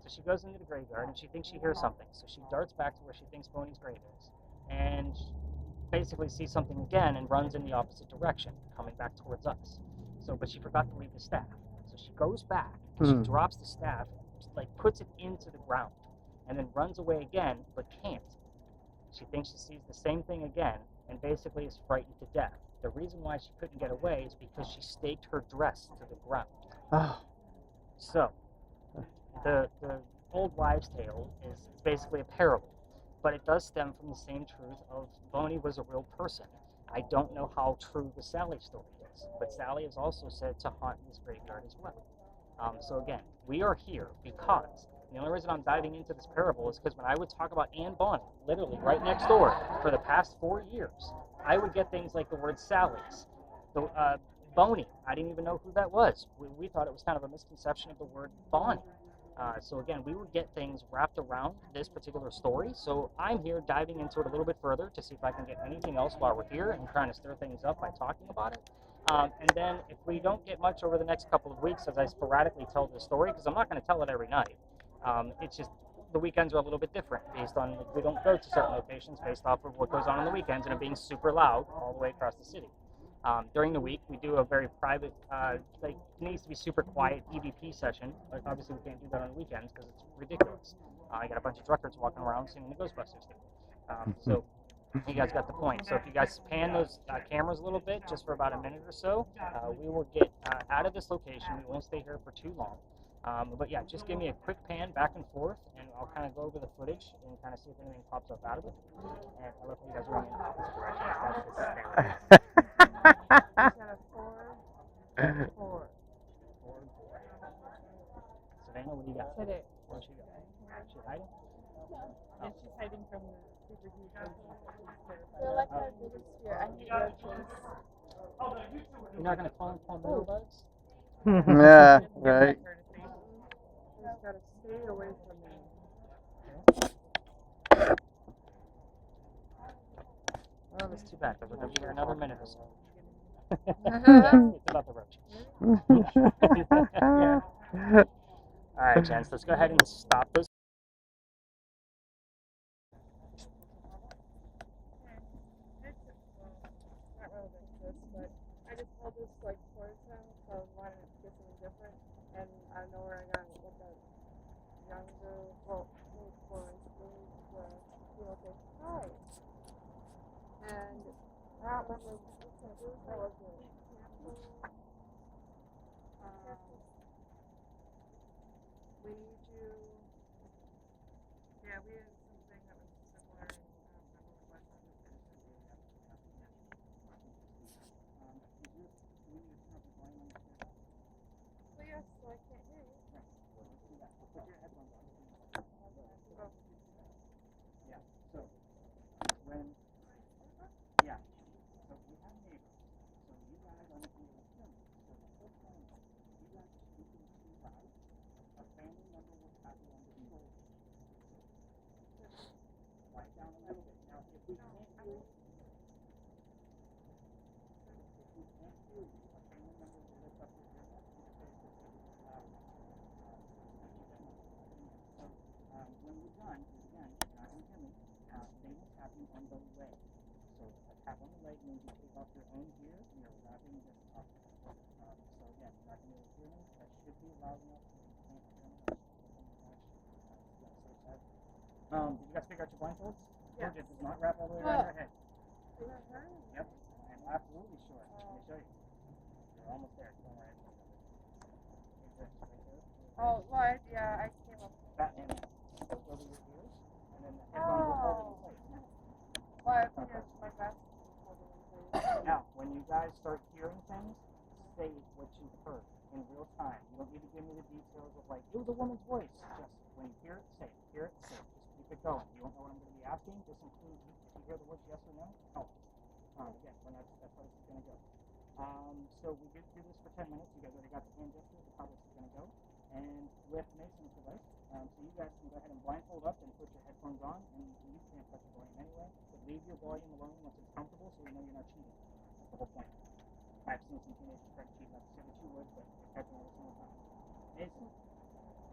So she goes into the graveyard, and she thinks she hears something. So she darts back to where she thinks Boney's grave is, and basically sees something again and runs in the opposite direction, coming back towards us. So, but she forgot to leave the staff. So she goes back, and she drops the staff, like puts it into the ground, and then runs away again, but can't. She thinks she sees the same thing again, and basically is frightened to death. The reason why she couldn't get away is because she staked her dress to the ground. So, the old wives' tale is basically a parable, but it does stem from the same truth of Boney was a real person. I don't know how true the Sally story is, but Sally is also said to haunt this graveyard as well. So again, we are here because the only reason I'm diving into this parable is because when I would talk about Anne Bonny, literally right next door, for the past 4 years, I would get things like the word Sally's, the Boney. I didn't even know who that was. We thought it was kind of a misconception of the word Bonnie. So again, we would get things wrapped around this particular story. So I'm here diving into it a little bit further to see if I can get anything else while we're here and trying to stir things up by talking about it. And then if we don't get much over the next couple of weeks as I sporadically tell the story, because I'm not going to tell it every night, it's just the weekends are a little bit different based on, like, we don't go to certain locations based off of what goes on the weekends and it being super loud all the way across the city. During the week, we do a very private, like, it needs to be super quiet EVP session, but obviously we can't do that on the weekends because it's ridiculous. I got a bunch of truckers walking around singing the Ghostbusters theme. So you guys got the point. So if you guys pan those cameras a little bit, just for about a minute or so, we will get out of this location. We won't stay here for too long. But yeah, just give me a quick pan back and forth, and I'll kind of go over the footage and kind of see if anything pops up out of it. And I love how you guys are running in the opposite direction. He's got a 4. Savannah, what do you got? from the super huge ones. They're like our biggest fear. I hate roaches. You're not gonna call them palmetto bugs? Yeah, right. You just gotta stay away from them. Oh, that's too bad, because we're gonna be here another minute or so. Yeah. It's about the roaches. Yeah. All right, gents, let's go ahead and stop those. Not relevant to this, but I just called this like tourist town, so I wanted to get something different. And out of nowhere, I got like a younger, well, maybe foreign female say hi. And I don't remember what was it. We need you. Yeah, we had something that was similar. And I don't remember what it was. Well, yes, so I can't hear you. Put your headphones on. Oh. Yeah. So when yeah. So we have neighbors. So you guys aren't going to hear me. So the first time you guys are speaking too loud, a family member will pass along the control. Quiet down a little bit. Now if we can't hear you, a family member will lift up your earbuds and say it's just a little louder. So when we're done, again, you're not going to hear me, they will tap you on the leg. So a tap on the leg means you take off your own gear and you're wrapping this up. So again, you're not going to be able to hear me. That should be loud enough so you can't hear me. Did you guys figure out your blindfolds? Yeah. It does not wrap all the way around your head. Yep, I'm absolutely sure. Let me show you. You're almost there. Don't worry. Oh, well, yeah, I came up. That and goes over your ears, and then the headphones will hold it in place. Well, I figured my glasses would hold it in place. Now, when you guys start hearing things, say what you heard in real time. You don't need to give me the details of like, it was a woman's voice. Just when you hear it, say it. Hear it, say it. Just keep it going. You don't know what I'm going to be asking. Just include, if you hear the words yes or no, help. Again, when that's how this is going to go. So we did do this for 10 minutes. You guys already got the hand gestures of how this is going to go. And with Mason's device, so you guys can go ahead and blindfold up and put your headphones on, and you can't touch the volume anyway, but leave your volume alone once it's comfortable so you know you're not cheating. That's the whole point. I've seen some teenagers try to cheat, not to say that you would, but you're catching every single time. Mason,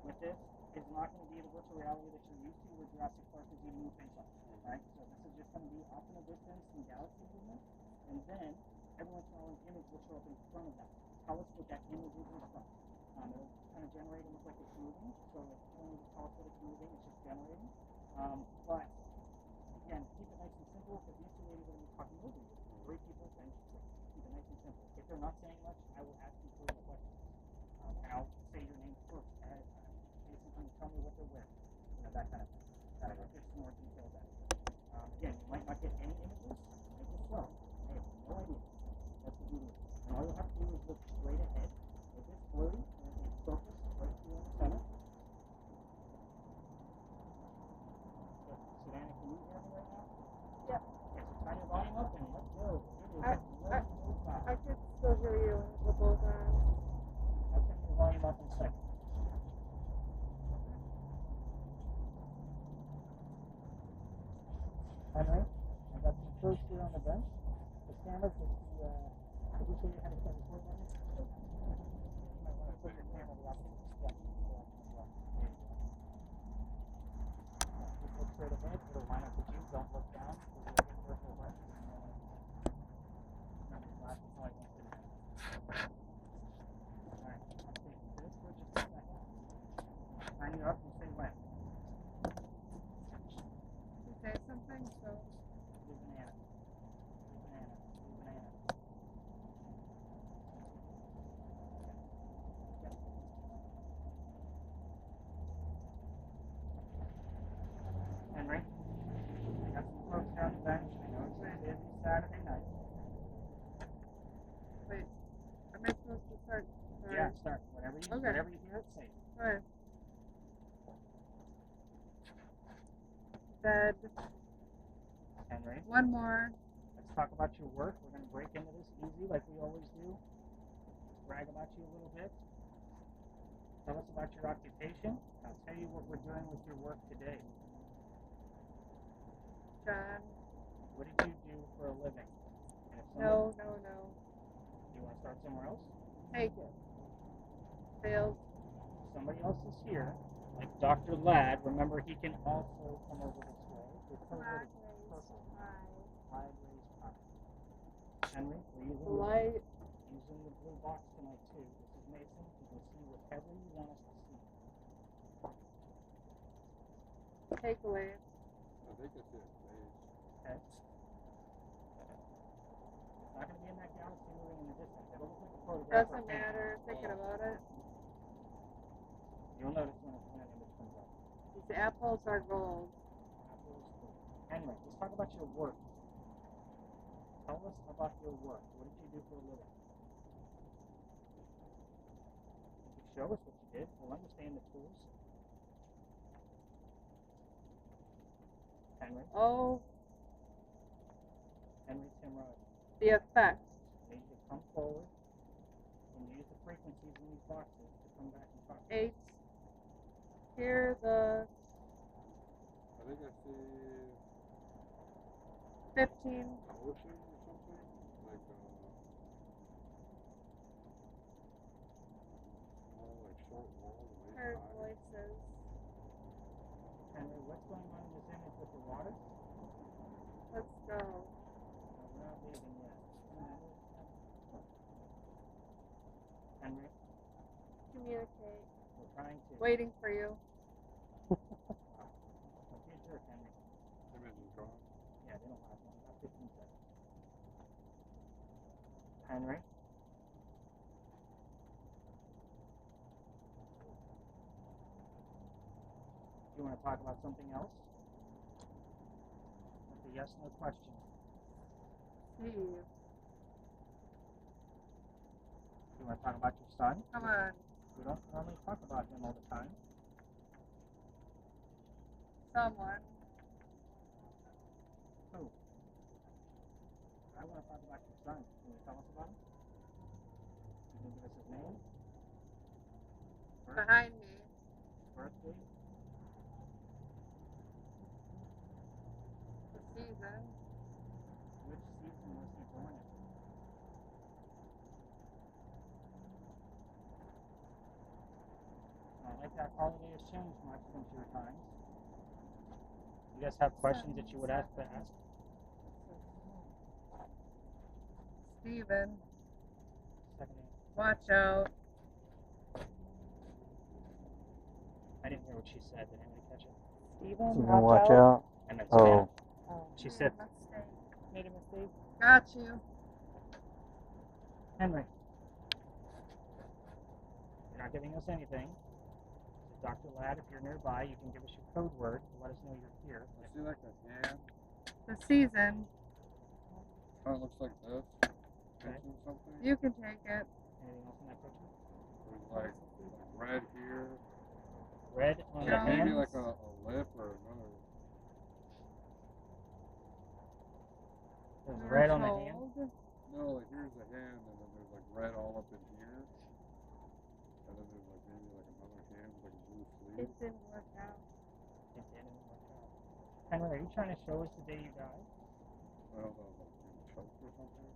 with this, is not going to be the virtual reality that you're used to where Jurassic Park is you move things up, right? So this is just going to be off in the distance, some galaxy movement, and then every once in a while an image will show up in front of that. Tell us what that image is in front. It'll kind of generate and look like it's moving, so it only tell us that it's moving, it's just generating. But again, keep it nice and simple because these two ladies are going to be talking over you. 3 people, then 3. Keep it nice and simple. If they're not saying much, I will ask you further questions. And I'll say your name first. Mason, can you tell me what they're wearing? You know, that kind of thing. Gotta go get some more details out of it. Again, you might not get any images. Make it slow. I have no idea. That's the beauty of it. And all you have to do is look straight ahead. If it's blurry, focus right here in the center. So, Savannah, can you hear me right now? Yep. Okay, so turn your volume up and let's go. It is I could still hear you with both arms. I'll turn your volume up in a second. Henry, I got some fruits here on the bench. The camera, could you show you how to start recording on this? You might want to put your camera the opposite direction as well. There you go. Just look straight ahead. It'll line up with you. Don't look down. We'll do a big circle right. Remember, your glasses probably won't fit in. Alright, I'm taking this for just a second. Line you up and say when. You say something, so. Blue banana. Blue banana. Blue banana. Yep. Henry, I got some folks down the bench. I know it's a busy Saturday night. Wait, am I supposed to start? Yeah, start. Whatever you hear it, say it. Alright. Dead. Henry, One more. let's talk about your work. We're going to break into this easy like we always do. Brag about you a little bit. Tell us about your occupation. I'll tell you what we're doing with your work today. John. What did you do for a living? And if No. You want to start somewhere else? Take it. Failed. Somebody else is here, like Dr. Ladd. Remember, he can also come over this way. The code word is purple. Flag raised high. Henry, we're using Light. using the blue box tonight too. This is Mason. You can see whatever you want us to see. Takeaway. I think it's it. Okay. It's not going to be in that galaxy moving in the distance. It'll look like a photograph. Doesn't matter. Thinking about it. You'll notice when an image comes up. These apples are gold. Apples. Henry, let's talk about your work. Tell us about your work. What did you do for a living? If you show us what you did, we'll understand the tools. Henry, Oh, Henry Timrod, the effect. I need you to come forward and use the frequencies in these boxes to come back and talk. 8. Here the I think I see 15. an ocean or something. Like, all like short walls. Heard voices. Henry, what's going on in this image with the water? Let's go. No, we're not leaving yet. Henry, Communicate. we're trying to. Waiting for you. Don't be a jerk, Henry. Image is gone. Yeah, they don't last long. About 15 seconds. Henry. You want to talk about something else? That's a yes/no question. Steve. You want to talk about your son? Come on. We don't normally talk about him all the time. Someone. Who? I want to talk about your son. Can you tell us about him? You can give us his name? Behind me. Birthday? The season. Which season was he born in? Not like that holiday has changed much since your times. You guys have questions that you would ask to ask? Steven. Second name. Watch out. I didn't hear what she said. Did anybody catch it? Steven, You know, watch out. I meant Oh, spam. Oh, She said, made a mistake. Got you. Henry, you're not giving us anything. So Dr. Ladd, if you're nearby, you can give us your code word to let us know you're here. I see like a hand. The season. Kind of looks like this. Okay. Picture something. You can take it. Anything else in that picture? There's like red here. Red on the Jones. Maybe hands. like a lip or another. There's We red were on the hand. told. No, like here's the hand, and then there's like red all up in here. And then there's like maybe like another hand with like a blue sleeve. It didn't work out. It didn't work out. Henry, are you trying to show us the day you died? I don't know, like maybe choked or something.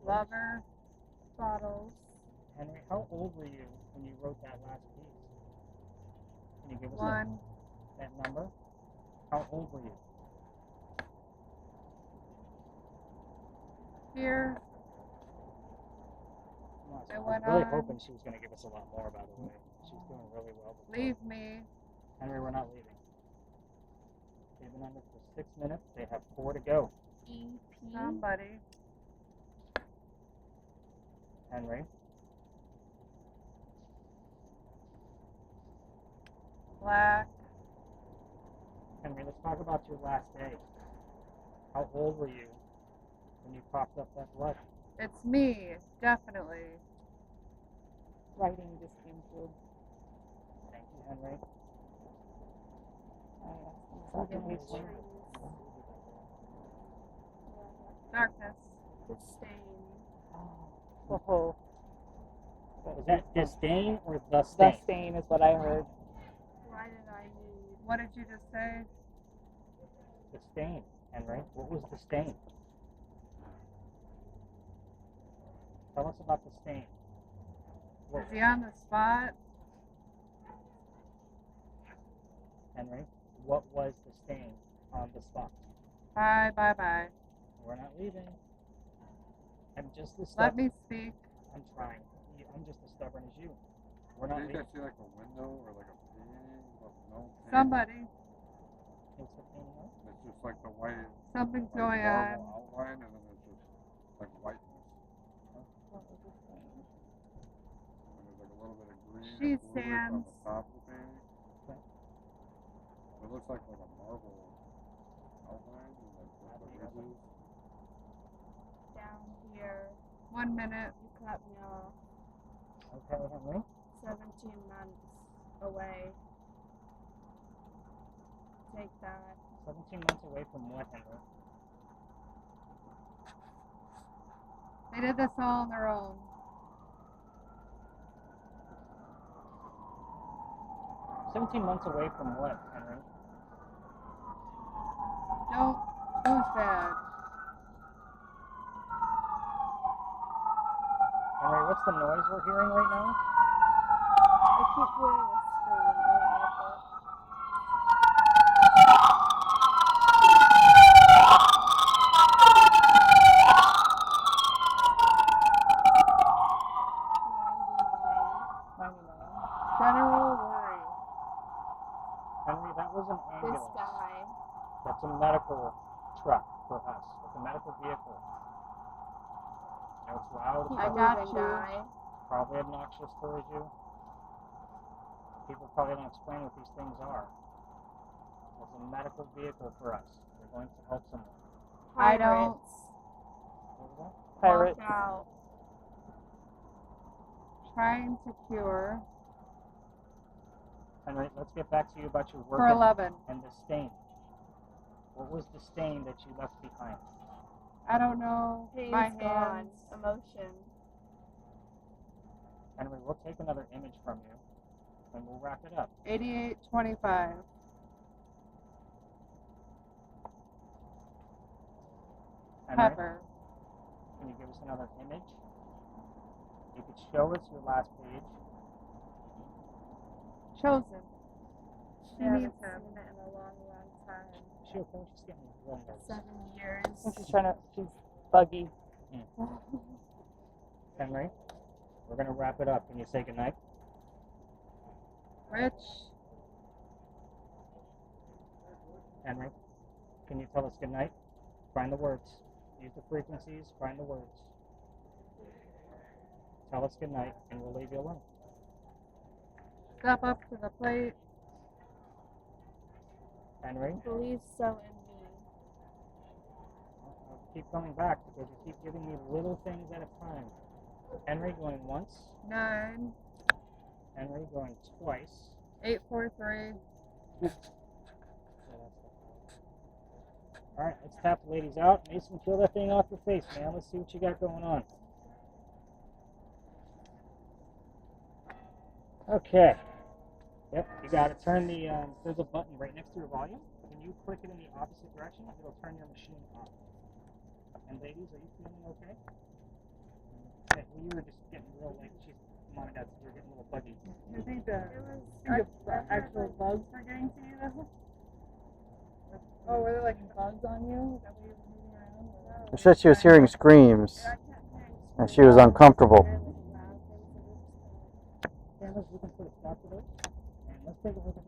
Lover. Bottles. Henry, how old were you when you wrote that last piece? Can you give us 1. that number? How old were you? Here. Come on, I I was went really on. hoping she was going to give us a lot more, by the way. She's doing really well. before. Leave me. Henry, we're not leaving. They've been on this for 6 minutes. They have 4 to go. Somebody. Henry, Black. Henry, let's talk about your last day. How old were you when you coughed up that blood? It's me. Definitely. Writing just came through. Thank you, Henry. Darkness. Disdain. Oh, Is that disdain or the the stain? stain is what I heard. Why did I need? What did you just say? The stain, Henry. What was the stain? Tell us about the stain. Is he on the spot? Henry, what was the stain on the spot? Bye. We're not leaving. I'm just as Let stubborn. me speak. I'm trying. I'm just as stubborn as you. We're I not think I leaving. see like a window or like a painting, but no painting. Somebody. What's the painting of? It's just like the white, Something's like going on. marble outline, and then there's just like whiteness. What was the stain? And there's like a little bit of green She and bluish on stands. the top of the painting. Okay. It looks like a marble outline, and like with the ridges. Down here. 1 minute. You cut me off. Okay, Henry. 17 months away. Take that. 17 months away from what, Henry? They did this all on their own. $17 away from what, Henry? Don't. Who's bad? Henry, what's the noise we're hearing right now? I keep hearing a scream. I don't like it. General worry. Henry, that was an This ambulance. guy. That's a medical truck for us. It's a medical vehicle. Now it's loud. Keep I It's got moving, you. guy. probably obnoxious towards you. People probably don't explain what these things are. It's a medical vehicle for us. We're going to help someone. I don't. What was that? Pirates. Walk out. Trying to cure. Henry, let's get back to you about your work For 11. and the stain. What was the stain that you left behind? I don't know. Pain's My gone. hands. Emotion. Henry, we'll take another image from you and we'll wrap it up. 8825. Henry, Pepper. can you give us another image? You could show us your last page. Chosen. She Yeah, needs okay. seen it in a long, long time. She okay? She's getting real nervous. 7 years. She's buggy. Henry, we're going to wrap it up. Can you say goodnight? Rich. Henry, can you tell us goodnight? Find the words. Use the frequencies. Find the words. Tell us goodnight, and we'll leave you alone. Step up to the plate. Henry, Believe so in me. I'll keep coming back because you keep giving me little things at a time. Henry going once. 9. Henry going twice. 843. All right, let's tap the ladies out. Mason, peel that thing off your face, man. Let's see what you got going on. Okay. Yep, you got to turn the, there's a button right next to your volume. When you click it in the opposite direction, it'll turn your machine off. And ladies, are you feeling okay? Okay, well, you were just getting real like, she's, mom and dad said you're getting a little buggy. You think the It was actual bugs were getting to you though? Oh, were there like bugs on you? Is that why you were moving around? She said she was hearing screams I kept hearing and she was uncomfortable. really loud things. Cameras, we can put a stop to this. And let's take a look at